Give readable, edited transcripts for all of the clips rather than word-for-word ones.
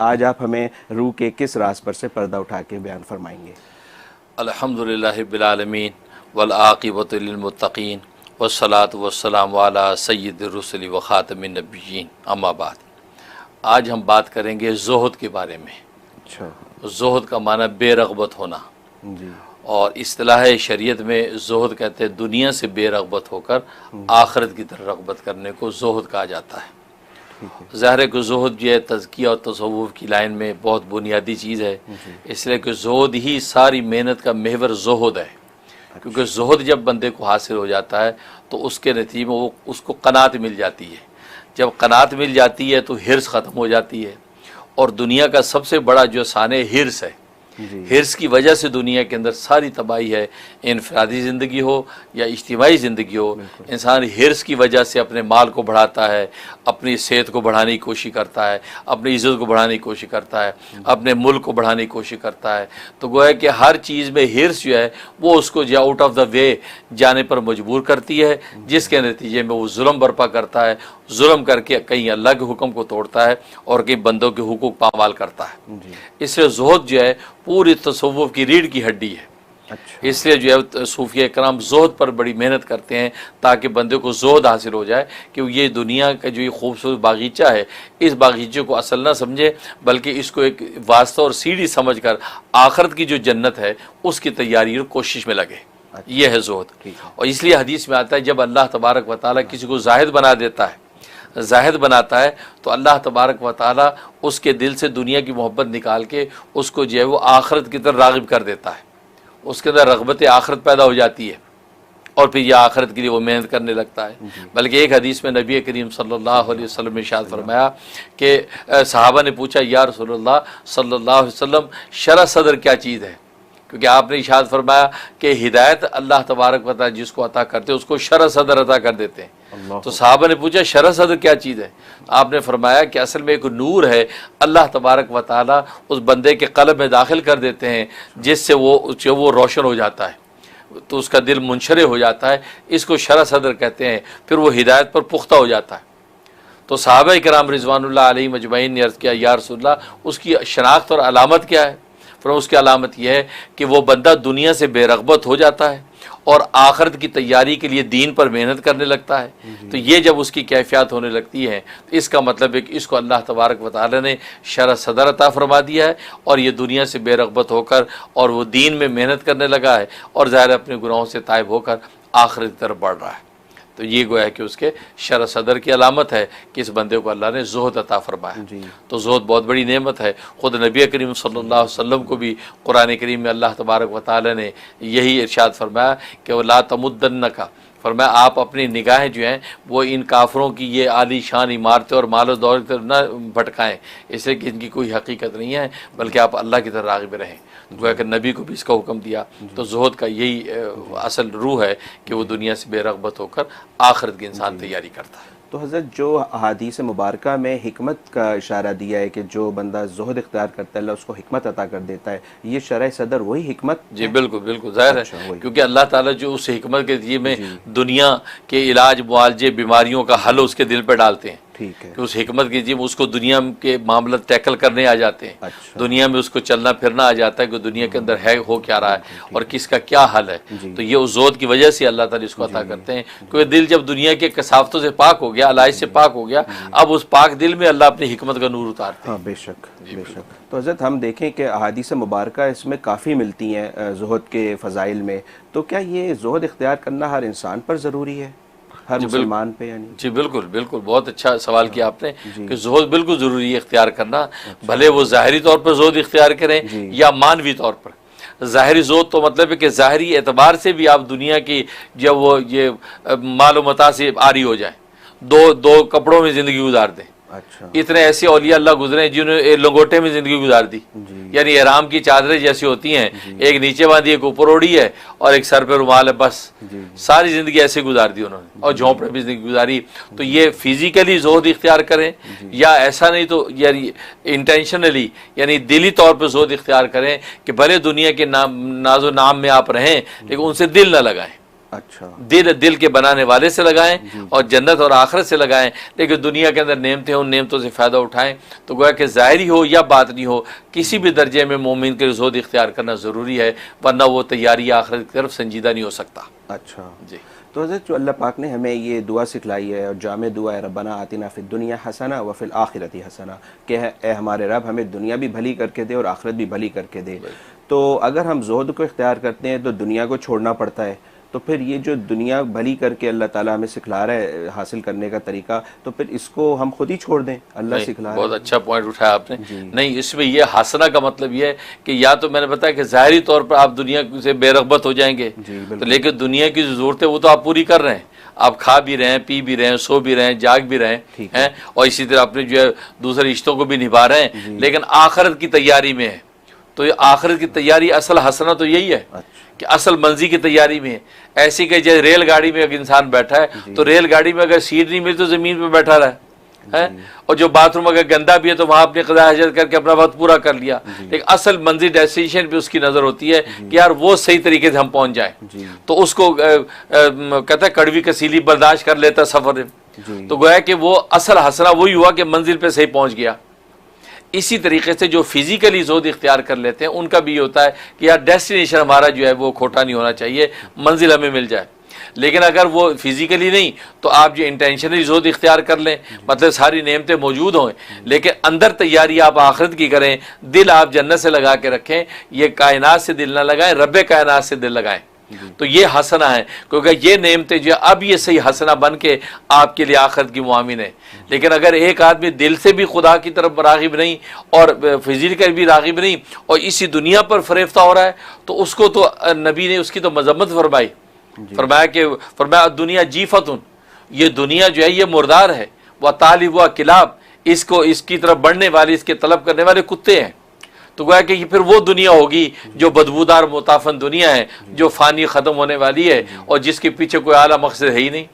आज आप हमें रूह के किस राज पर से पर्दा उठा के बयान फरमाएंगे? अल्हम्दुलिल्लाहि रब्बिल आलमीन वल आक़िबतु लिल मुत्तक़ीन वस्सलातु वस्सलामु अला सय्यिदिर रुसुलि व ख़ातमिन नबिय्यीन अम्मा बाद। आज हम बात करेंगे ज़ुहद के बारे में। अच्छा ज़ुहद का माना बेरग़बत होना, जी। और इस्तिलाह शरीयत में ज़ुहद कहते हैं दुनिया से बेरग़बत होकर आखिरत की तरफ रग़बत करने को ज़ुहद कहा जाता है। ज़ाहिर है कि ज़ुहद जो है तज़किया और तसव्वुफ़ की लाइन में बहुत बुनियादी चीज़ है, इसलिए कि ज़ुहद ही सारी मेहनत का महवर ज़ुहद है। क्योंकि ज़ुहद जब बंदे को हासिल हो जाता है तो उसके नतीजे में वो उसको क़नात मिल जाती है। जब क़नात मिल जाती है तो हिर्स ख़त्म हो जाती है, और दुनिया का सबसे बड़ा जो साने हिर्स है, हिर्स की वजह से दुनिया के अंदर सारी तबाही है। इनफरादी ज़िंदगी हो या इज्तिमाई ज़िंदगी हो, इंसान हिर्स की वजह से अपने माल को बढ़ाता है, अपनी सेहत को बढ़ाने की कोशिश करता है, अपनी इज़्ज़त को बढ़ाने की कोशिश करता है, अपने मुल्क को बढ़ाने की कोशिश करता है। तो गोया कि हर चीज़ में हिर्स जो है वो उसको जो आउट ऑफ द वे जाने पर मजबूर करती है, जिसके नतीजे में वो जुल्म बर्पा करता है, जुल्म करके कहीं अल्लाह के हुक्म को तोड़ता है और कहीं बंदों के हुकूक पामाल करता है। इसलिए ज़ुहद जो है पूरी तसव्वुफ़ की रीढ़ की हड्डी है। अच्छा। इसलिए जो है सूफिया कराम ज़ुहद पर बड़ी मेहनत करते हैं ताकि बंदे को ज़ुहद हासिल हो जाए कि ये दुनिया का जो ये खूबसूरत बागीचा है, इस बागीचे को असल ना समझे, बल्कि इसको एक वास्ता और सीढ़ी समझ कर आखिरत की जो जन्नत है उसकी तैयारी और कोशिश में लगे। ये है ज़ुहद। और इसलिए हदीस में आता है जब अल्लाह तबारक व तआला किसी को ज़ाहिद बना देता है, ज़ाहिद बनाता है, तो अल्लाह तबारक व तआला उसके दिल से दुनिया की मोहब्बत निकाल के उसको जो है वो आखिरत की तरफ राग़िब कर देता है। उसके अंदर रग़बत आखिरत पैदा हो जाती है और फिर यह आखिरत के लिए वो मेहनत करने लगता है। बल्कि एक हदीस में नबी करीम सल्लल्लाहु अलैहि वसल्लम ने इरशाद फरमाया कि सहाबा ने पूछा, या रसूलल्लाह सल्लल्लाहु अलैहि वसल्लम, शरह सदर क्या चीज़ है? क्योंकि आपने इरशाद फरमाया कि हिदायत अल्लाह तबारक व तआला जिसको अता करते हैं उसको शरह सदर अता कर देते हैं। तो सहाबा ने पूछा, शरह सदर क्या चीज़ है? आपने फरमाया कि असल में एक नूर है, अल्लाह तबारक व तआला उस बंदे के क़ल्ब में दाखिल कर देते हैं जिससे वो रोशन हो जाता है, तो उसका दिल मुनशरे हो जाता है। इसको शरह सदर कहते हैं। फिर वो हिदायत पर पुख्ता हो जाता है। तो सहाबा किराम रिज़वानुल्लाह अलैहिम अजमईन ने अर्ज़ किया, या रसूलल्लाह, उसकी शनाख्त और अलामत क्या है? फिर उसकी अलामत यह है कि वो बंदा दुनिया से बेरग़बत हो जाता है और आखिरत की तैयारी के लिए दीन पर मेहनत करने लगता है। तो ये जब उसकी कैफियत होने लगती है तो इसका मतलब है कि इसको अल्लाह तबारक व तआला ने शरह सदर अता फरमा दिया है और ये दुनिया से बेरग़बत होकर और वो दीन में मेहनत करने लगा है और ज़ाहिर अपने गुनाहों से ताइब होकर आखिरत की तरफ बढ़ रहा है। तो ये गोया कि उसके शरह सदर की अलामत है कि इस बंदे को अल्लाह ने ज़ुहद अता फरमाया। तो ज़ुहद बहुत बड़ी नेमत है। ख़ुद नबी करीम सल्लल्लाहु अलैहि वसल्लम को भी कुरान करीम में अल्लाह तबारक व तआला ने यही इरशाद फरमाया कि वला तमुद्दन्नका, फरमाया आप अपनी निगाहें जो हैं वो इन काफरों की ये आली शान इमारतें और मालो दौर की तरफ न भटकाएँ, इसलिए कि इनकी कोई हकीकत नहीं है, बल्कि आप अल्लाह की तरफ राग़िब रहें। गोया कि नबी को भी इसका हुक्म दिया। तो ज़ुहद का यही असल रूह है कि वो दुनिया से बेरग़बत होकर आखिरत की इंसान तैयारी करता है। तो हज़रत जो अहादीस मुबारका में हिकमत का इशारा दिया है कि जो बंदा ज़ुहद इख्तियार करता है अल्लाह उसको हिकमत अता कर देता है, ये शरह सदर वही हिकमत? जी बिल्कुल बिल्कुल ज़ाहिर है, क्योंकि अल्लाह ताला जो उस हिकमत के ज़रिए में दुनिया के इलाज मुआलजे बीमारियों का हल उसके दिल पर डालते हैं। ठीक है। कि उस हिकमत की जी उसको दुनिया के मामला टैकल करने आ जाते हैं। अच्छा। दुनिया में उसको चलना फिरना आ जाता है कि दुनिया के अंदर है हो क्या रहा है और किसका क्या हल है। तो ये उस ज़ुहद की वजह से अल्लाह ताला इसको अता करते हैं, क्योंकि दिल जब दुनिया के कसावतों से पाक हो गया, अलाइज से पाक हो गया, अब उस पाक दिल में अल्लाह अपनी हिकमत का नूर उतारते हैं। हाँ, बेशक बेशक। तो हज़रत हम देखें कि अहादीस मुबारका इसमें काफ़ी मिलती हैं ज़ुहद के फ़ज़ाइल में, तो क्या ये ज़ुहद इख्तियार करना हर इंसान पर ज़रूरी है, हर मुसलमान पे? यानी जी बिल्कुल बिल्कुल, बहुत अच्छा सवाल किया आपने कि ज़ुहद बिल्कुल ज़रूरी है इख्तियार करना, भले वो ज़ाहिरी तौर पर ज़ुहद इख्तियार करें या मानवी तौर पर। ज़ाहिरी ज़ुहद तो मतलब है कि ज़ाहिरी एतबार से भी आप दुनिया की जब वो ये मालो मता से आरी हो जाए, दो कपड़ों में ज़िंदगी गुजार दें। अच्छा। इतने ऐसे औलिया अल्लाह गुजरे जिन्होंने लंगोटे में ज़िंदगी गुजार दी, यानी एहराम की चादरें जैसी होती हैं, एक नीचे बांधी एक ऊपर ओढ़ी है और एक सर पे रुमाल है, बस सारी ज़िंदगी ऐसे गुजार दी उन्होंने, और झोंपड़े में ज़िंदगी गुजारी। तो ये फिजिकली ज़ुहद इख्तियार करें या ऐसा नहीं तो यानी इंटेंशनली यानी दिली तौर पर ज़ुहद इख्तियार करें कि भले दुनिया के नाम नाजो नाम में आप रहें लेकिन उनसे दिल न लगाएं। अच्छा, दिल के बनाने वाले से लगाएं और जन्नत और आखिरत से लगाएं। लेकिन दुनिया के अंदर नेमतें हैं, उन नेमतों से फ़ायदा उठाएं। तो गोया कि ज़ाहिरी हो या बातनी हो, किसी भी दर्जे में मोमिन के ज़ुहद इख्तियार करना ज़रूरी है, वरना वो तैयारी आखिरत की तरफ संजीदा नहीं हो सकता। अच्छा जी। तो हज़रत जो अल्लाह पाक ने हमें ये दुआ सिखलाई है और जामे दुआ है, रब्बना आतिना फिद दुनिया हसना व फिल आखिरती हसना, कि ए हमारे रब हमें दुनिया भी भली करके दे और आखिरत भी भली करके दे। तो अगर हम ज़ुहद को इख्तियार करते हैं तो दुनिया को छोड़ना पड़ता है, तो फिर ये जो दुनिया भली करके अल्लाह ताला हमें सिखला रहा है हासिल करने का तरीका, तो फिर इसको हम खुद ही छोड़ दें? अल्लाह सिखला रहा है। बहुत अच्छा पॉइंट उठाया आपने। नहीं, इसमें ये हासना का मतलब ये है कि या तो मैंने बताया कि ज़ाहिरी तौर पर आप दुनिया से बेरग़बत हो जाएंगे, तो लेकिन दुनिया की जो ज़रूरतें वो तो आप पूरी कर रहे हैं, आप खा भी रहे हैं, पी भी रहे हैं, सो भी रहे हैं, जाग भी रहे हैं, और इसी तरह अपने जो है दूसरे रिश्तों को भी निभा रहे हैं, लेकिन आखिरत की तैयारी में है। तो ये आखिरत की तैयारी, असल हसना तो यही है कि असल मंजिल की तैयारी में है। ऐसी कि जैसे रेलगाड़ी में अगर इंसान बैठा है तो रेलगाड़ी में अगर सीट नहीं मिली तो ज़मीन पे बैठा रहा है, और जो बाथरूम अगर गंदा भी है तो वहाँ अपनी क़ज़ा हाजत करके अपना वक्त पूरा कर लिया। लेकिन असल मंजिल डेस्टिनेशन पे उसकी नज़र होती है कि यार वो सही तरीके से हम पहुँच जाए, तो उसको कहता है कड़वी कसीली बर्दाश्त कर लेता सफ़र। तो गोया कि वो असल हसना वही हुआ कि मंजिल पे सही पहुँच गया। इसी तरीके से जो फिजिकली ज़ुहद इख्तियार कर लेते हैं उनका भी होता है कि यार डेस्टिनेशन हमारा जो है वो खोटा नहीं होना चाहिए, मंजिल हमें मिल जाए। लेकिन अगर वो फिजिकली नहीं तो आप जो इंटेंशनली ज़ुहद इख्तियार कर लें, मतलब सारी नेमतें मौजूद हों, लेकिन अंदर तैयारी आप आखिरत की करें, दिल आप जन्नत से लगा के रखें, ये कायनात से दिल ना लगाएं, रब्बे कायनात से दिल लगाएं, तो ये हसना है। क्योंकि ये नेमतें जो अब ये सही हसना बन के आपके लिए आखिरत की मुआमिन है। लेकिन अगर एक आदमी दिल से भी खुदा की तरफ राग़िब नहीं और फिजिकल भी राग़िब नहीं और इसी दुनिया पर फरेफ्ता हो रहा है, तो उसको तो नबी ने उसकी तो मजम्मत फरमाई, फरमाया दुनिया जीफतुन, ये दुनिया जो है ये मुर्दार है, वह तालिब व किलाब, इसको इसकी तरफ बढ़ने वाले, इसके तलब करने वाले कुत्ते हैं। तो गोया कि फिर वो दुनिया होगी जो बदबूदार मुताफन दुनिया है, जो फ़ानी ख़त्म होने वाली है और जिसके पीछे कोई आला मकसद है ही नहीं।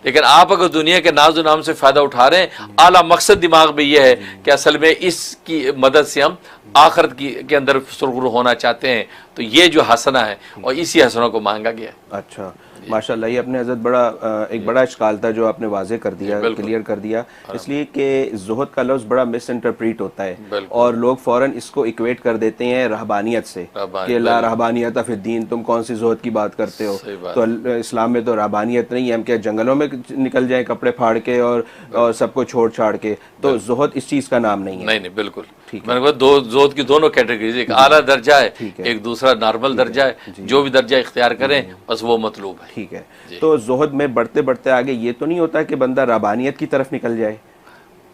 लेकिन आप अगर दुनिया के नाज़ो नाम से फ़ायदा उठा रहे हैं, आला मकसद दिमाग में ये है कि असल में इसकी मदद से हम आखिरत के अंदर सुरगुर होना चाहते हैं, तो ये जो हसना है और इसी हसनों को मांगा गया है। अच्छा, माशाल्लाह, ये अपने हज़रत एक बड़ा इश्काल था जो आपने वाज़े कर दिया, क्लियर कर दिया, इसलिए कि ज़ुहद का लफ्ज़ बड़ा मिस इंटरप्रीट होता है और लोग फ़ौरन इसको इक्वेट कर देते हैं रहबानियत से कि ला रहबानियत फिर दीन, तुम कौन सी ज़ुहद की बात करते हो, तो इस्लाम में तो रहबानियत नहीं है, हम क्या जंगलों में निकल जाएं कपड़े फाड़ के और सबको छोड़ छाड़ के, तो ज़ुहद इस चीज़ का नाम नहीं है। नहीं, बिल्कुल ठीक, मैंने कहा दो ज़ुहद की दोनों कैटेगरीज, एक आला दर्जा है, एक दूसरा नॉर्मल दर्जा है, जो भी दर्जा इख्तियार करें बस वो मतलूब है। ठीक है, तो ज़ुहद में बढ़ते बढ़ते आगे ये तो नहीं होता कि बंदा रबानियत की तरफ निकल जाए?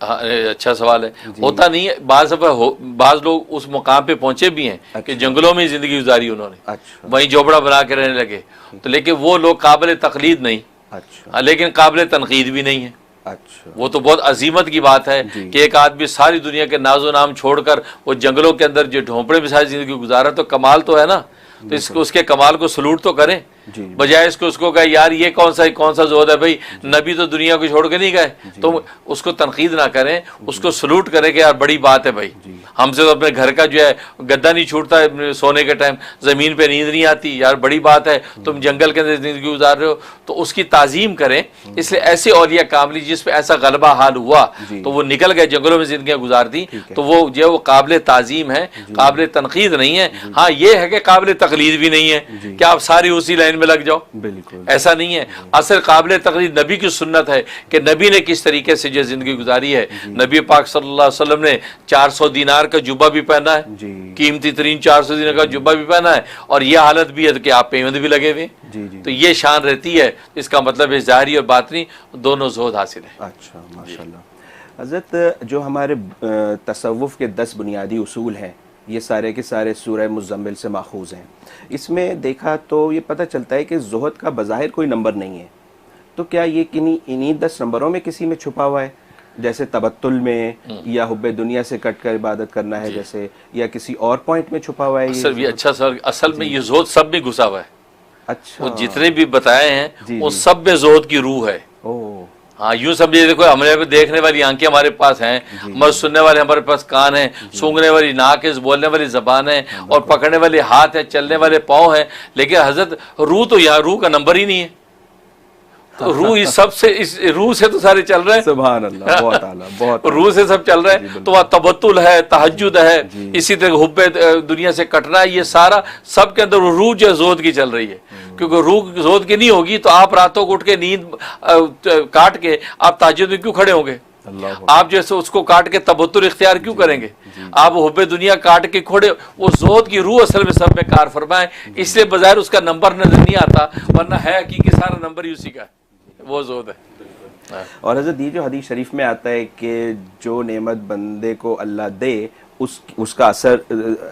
हाँ, अच्छा सवाल है। होता नहीं है, बाज़ लोग उस मुकाम पे पहुंचे भी हैं कि जंगलों में जिंदगी गुजारी उन्होंने, अच्छा, वहीं झोपड़ा बना के रहने लगे, तो लेकिन वो लोग काबिल तकलीद नहीं, अच्छा, लेकिन काबिल तनकीद भी नहीं है। अच्छा, वो तो बहुत अजीमत की बात है कि एक आदमी सारी दुनिया के नाजो नाम छोड़कर वो जंगलों के अंदर जो झोंपड़े में सारी जिंदगी गुजारा, तो कमाल तो है ना, तो इसको उसके कमाल को सलूट तो करें, बजाय उसको कहे यार ये कौन सा ज़ुहद है भाई, नबी तो दुनिया को छोड़ के नहीं गए, तो उसको तनकीद ना करें, उसको सलूट करें कि यार बड़ी बात है भाई, हमसे तो अपने घर का जो है गद्दा नहीं छूटता है सोने के टाइम, ज़मीन पे नींद नहीं आती, यार बड़ी बात है, तुम जंगल के अंदर ज़िंदगी गुजार रहे हो, तो उसकी ताज़ीम करें। इसलिए ऐसे औलिया कामली जिस पे ऐसा गलबा हाल हुआ तो वो निकल गए, जंगलों में ज़िंदगियाँ गुजार दी, तो वो जो है वो काबिल ताज़ीम है, काबिल तनकीद नहीं है। हाँ, ये है कि काबिल तकलीद भी नहीं है कि आप सारी उसी लाइन में लग जाओ, ऐसा नहीं है। असल काबिल तकलीद नबी की सुन्नत है कि नबी ने किस तरीके से जो जिंदगी गुजारी है। नबी पाक सल्लल्लाहु अलैहि वसल्लम ने 400 दिनार का जुब्बा भी पहना है, कीमती तरीन 400 दिनार का जुब्बा भी पहना है, और यह हालत भी है कि आप पेमंद भी लगे हुए, तो ये शान रहती है। इसका मतलब है ज़ाहिरी और बातनी दोनों ज़ुहद हासिल है। अच्छा, माशाल्लाह। हज़रत, जो हमारे तसव्वुफ़ के 10 बुनियादी उसूल हैं, ये सारे के सारे सूरह मुज़म्मिल से माखूज़ हैं। इसमें देखा तो ये पता चलता है कि ज़ुहद का बज़ाहिर कोई नंबर नहीं है, तो क्या ये इन्हीं 10 नंबरों में किसी में छुपा हुआ है, जैसे तबत्तुल में, या हुब्बे दुनिया से कट कर इबादत करना है जैसे, या किसी और पॉइंट में छुपा हुआ है? ये अच्छा सर, असल में ये ज़ुहद सब में घुसा हुआ है। अच्छा, वो जितने भी बताए हैं वो सब में ज़ुहद की रूह है। हाँ, यूं समझिए, देखो हमारे देखने वाली आंखें हमारे पास हैं, मगर सुनने वाले हमारे पास कान हैं, सूंघने वाली नाक है, बोलने वाली जबान है, और पकड़ने वाले हाथ है, चलने वाले पाँव हैं। लेकिन हजरत रूह तो यहाँ रूह का नंबर ही नहीं है। तो रूह इस सबसे, इस रूह से तो सारे चल रहे हैं। सुभान अल्लाह, बहुत आला, बहुत रूह से सब चल रहे हैं। तो वह तबत्तुल है, तहज्जुद है, इसी तरह हुब्बे दुनिया से कटना है, ये सारा सब के अंदर रूह जो जोत की चल रही है। क्योंकि रूह जोत की नहीं होगी तो आप रातों को उठ के नींद काट के आप तहज्जुद में क्यों खड़े होंगे? आप जैसे उसको काट के तबत्तुल इख्तियार क्यों करेंगे? आप हुब्बे दुनिया काट के खोड़े, वो जोत की रूह असल में सब में कार फरमाए, इसलिए बजाय उसका नंबर नजर नहीं आता, वरना है हकीकी सारा नंबर ही उसी का है, वो जोत है। और हज़रत ये जो हदीस शरीफ में आता है कि जो नेमत बंदे को अल्लाह दे उसका असर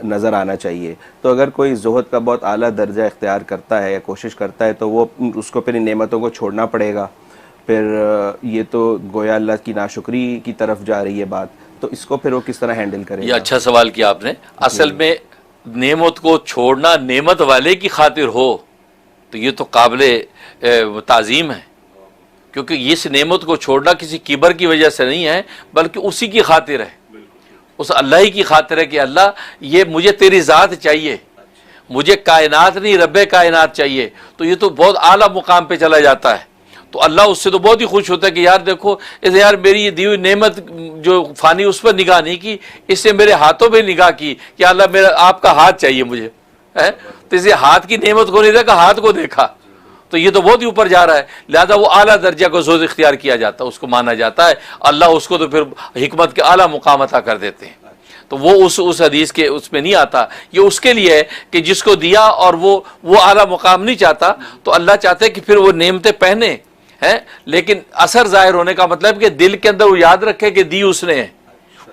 नज़र आना चाहिए। तो अगर कोई ज़ुहद का बहुत आला दर्जा इख्तियार करता है या कोशिश करता है तो वो उसको फिर इन नेमतों को छोड़ना पड़ेगा। फिर ये तो गोया अल्लाह की नाशुक्री की तरफ जा रही है बात, तो इसको फिर वो किस तरह हैंडल करेगा? ये अच्छा सवाल किया आपने। असल में नेमत को छोड़ना नेमत वाले की खातिर हो तो ये तो काबिले ताज़ीम है, क्योंकि इस नेमत को छोड़ना किसी किबर की वजह से नहीं है, बल्कि उसी की खातिर है, उस अल्लाह ही की खातिर है कि अल्लाह ये मुझे तेरी ज़ात चाहिए, मुझे कायनात नहीं रब्बे कायनात चाहिए। तो ये तो बहुत आला मुकाम पे चला जाता है। तो अल्लाह उससे तो बहुत ही खुश होता है कि यार देखो, इसे यार मेरी ये दी हुई नेमत जो फ़ानी उस पर निगाह नहीं की, इससे मेरे हाथों पर निगाह की कि अल्लाह मेरा आपका हाथ चाहिए मुझे है। तो इसे हाथ की नेमत को नहीं देखा, हाथ को देखा, तो ये तो बहुत ही ऊपर जा रहा है। लिहाजा वो आला दर्जा को जोज इख्तियार किया जाता है, उसको माना जाता है। अल्लाह उसको तो फिर हिकमत के आला मुकाम अता कर देते हैं। तो वो उस हदीस के उसमें नहीं आता। ये उसके लिए है कि जिसको दिया और वो आला मुकाम नहीं चाहता, तो अल्लाह चाहते हैं कि फिर वो नेमतें पहने हैं, लेकिन असर जाहिर होने का मतलब कि दिल के अंदर वो याद रखे कि दी उसने है,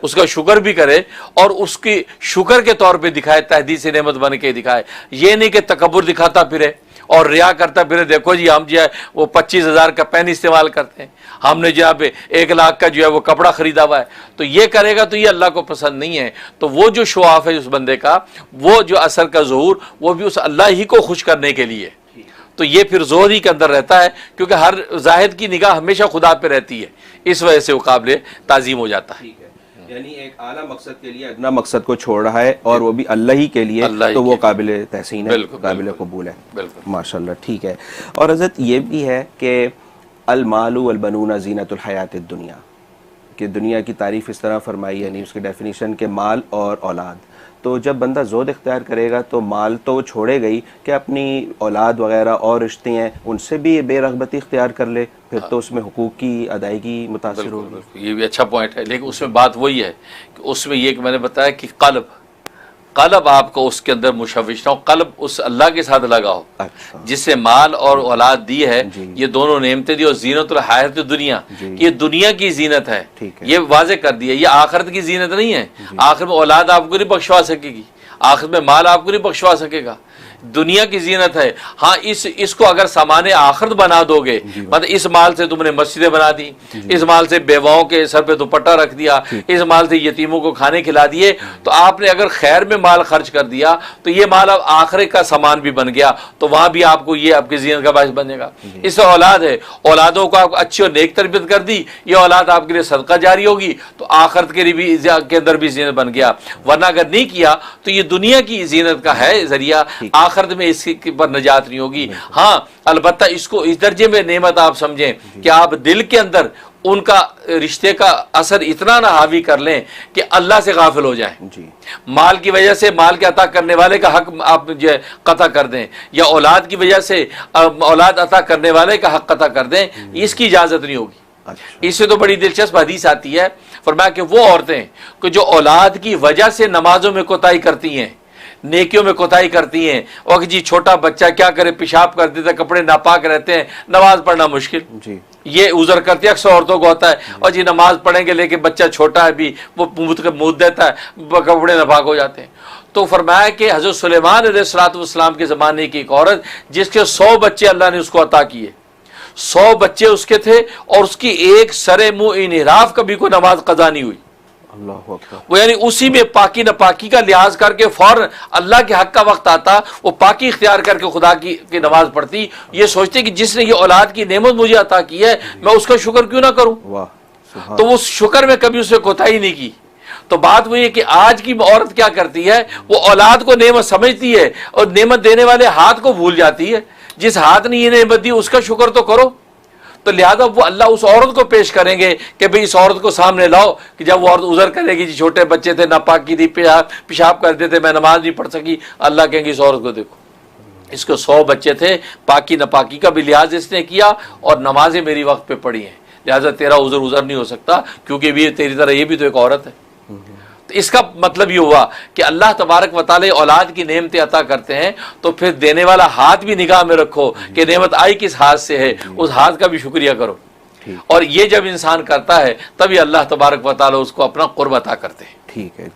उसका शुक्र भी करे और उसकी शुक्र के तौर पे दिखाए, तहदीद से नेमत बन के दिखाए। ये नहीं कि तकब्बुर दिखाता फिरे और रिया करता फिरे, देखो जी हम जो है वो 25,000 का पेन इस्तेमाल करते हैं, हमने जो है 1 लाख का जो है वो कपड़ा खरीदा हुआ है। तो ये करेगा तो ये अल्लाह को पसंद नहीं है। तो वो जो शो ऑफ है उस बंदे का, वो जो असर का ज़हूर, वो भी उस अल्लाह ही को खुश करने के लिए। तो ये फिर जोर ही के अंदर रहता है, क्योंकि हर जाहिद की निगाह हमेशा खुदा पे रहती है, इस वजह से वो काबिल ताज़ीम हो जाता है। यानी एक आला मकसद के लिए अदना मकसद को छोड़ रहा है और वो भी अल्लाह ही के लिए, तो वो काबिल तहसीन है, काबिल कबूल है। माशाल्लाह, ठीक है। और हज़रत ये भी है कि अल मालु वल बनूना ज़ीनतुल हयातिद दुनिया, कि दुनिया की तारीफ़ इस तरह फरमाई, यानी उसकी डेफिनेशन के माल और औलाद। तो जब बंदा ज़ोद इख्तियार करेगा तो माल तो वो छोड़ेगा ही, कि अपनी औलाद वगैरह और रिश्ते हैं उनसे भी बेरग़बती इख्तियार कर ले, फिर तो उसमें हुकूक की अदायगी मुतासिर होगी। ये भी अच्छा पॉइंट है, लेकिन उसमें बात वही है कि उसमें ये कि मैंने बताया कि कल्ब आपको उसके अंदर मुशविश ना हो, कल्ब उस अल्लाह के साथ लगा हो। अच्छा। जिससे माल और औलाद दी है, ये दोनों नेमतें दी, और ज़ीनतुल हयात दुनिया, ये दुनिया की जीनत है, ये वाज़े कर दिया। ये आखिरत की जीनत नहीं है। आखिर में औलाद आपको नहीं बख्शवा सकेगी, आखिर में माल आपको नहीं बख्शवा सकेगा, दुनिया की जीनत है। हाँ, इसको अगर सामाने आखिरत बना दोगे, मतलब इस माल से तुमने मस्जिदें बना दी, इस माल से बेवाओं के सर पे दुपट्टा रख दिया, इस माल से यतीमों को खाने खिला दिए, तो आपने अगर खैर में माल खर्च कर दिया तो ये माल अब आखिरत का सामान भी बन गया, तो वहां भी आपको ये आपकी जीनत का बायस बनेगा। इससे औलाद है, औलादों को आप अच्छी और नेक तरबियत कर दी, ये औलाद आपके लिए सदका जारी होगी, तो आखिरत के अंदर भी जीनत बन गया। वरना अगर नहीं किया तो ये दुनिया की जीनत का है जरिया, आखिरत में इसके पर नजात नहीं होगी। हाँ, अलबत्ता इसको इस दर्जे में नेमत आप समझें कि आप दिल के अंदर उनका रिश्ते का असर इतना ना हावी कर लें कि अल्लाह से गाफिल हो जाएं। माल की वजह से माल के अता करने वाले का हक आप जो कता कर दें, या औलाद की वजह से औलाद अता करने वाले का हक कता कर दें, इसकी इजाजत नहीं होगी। अच्छा। इससे तो बड़ी दिलचस्प हदीस आती है, फरमाया कि वो औरतें कि जो औलाद की वजह से नमाजों में कोताही करती हैं, नेकियों में कोताही करती हैं, और जी छोटा बच्चा क्या करे, पेशाब कर देता है, कपड़े नापाक रहते हैं, नमाज पढ़ना मुश्किल जी, ये उज़र करती है अक्सर औरतों को होता है, और जी नमाज पढ़ेंगे लेकिन बच्चा छोटा है भी, वो मुँह देता है, कपड़े नापाक हो जाते हैं। तो फरमाया कि हज़रत सुलेमान अलैहिस्सलाम के ज़माने की एक औरत जिसके 100 बच्चे अल्लाह ने उसको अता किए, 100 बच्चे उसके थे, और उसकी एक सरे मुँह इन्हिराफ कभी कोई नमाज कज़ा नहीं हुई। अल्लाह अकबर। वो यानी उसी में पाकी नापाकी का लिहाज करके फौरन अल्लाह के हक का वक्त आता, वो पाकी इख्तियार करके खुदा की नमाज पढ़ती, ये सोचते कि जिसने ये औलाद की नेमत मुझे अता की है मैं उसका शुक्र क्यों ना करूं। वाह, सुभान। तो वो शुक्र में कभी उसने कोताही नहीं की। तो बात वो ये कि आज की औरत क्या करती है, वो औलाद को नेमत समझती है और नेमत देने वाले हाथ को भूल जाती है। जिस हाथ ने ये नेमत दी उसका शुक्र तो करो। तो लिहाजा वो अल्लाह उस औरत को पेश करेंगे कि भाई इस औरत को सामने लाओ कि जब वो औरत उजर करेगी, जी छोटे बच्चे थे, नापाकी थी, पेशाब करते थे, मैं नमाज नहीं पढ़ सकी, अल्लाह कहेंगे इस औरत को देखो, इसको 100 बच्चे थे, पाकी नापाकी का भी लिहाज इसने किया और नमाजें मेरी वक्त पे पढ़ी हैं, लिहाजा तेरा उजर नहीं हो सकता, क्योंकि भी तेरी तरह ये भी तो एक औरत है। तो इसका मतलब ये हुआ कि अल्लाह तबारक व तआला औलाद की नेमतें अता करते हैं, तो फिर देने वाला हाथ भी निगाह में रखो कि नेमत आई किस हाथ से है, उस हाथ का भी शुक्रिया करो। और ये जब इंसान करता है तभी अल्लाह तबारक व तआला उसको अपना कुर्ब अता करते हैं। ठीक है।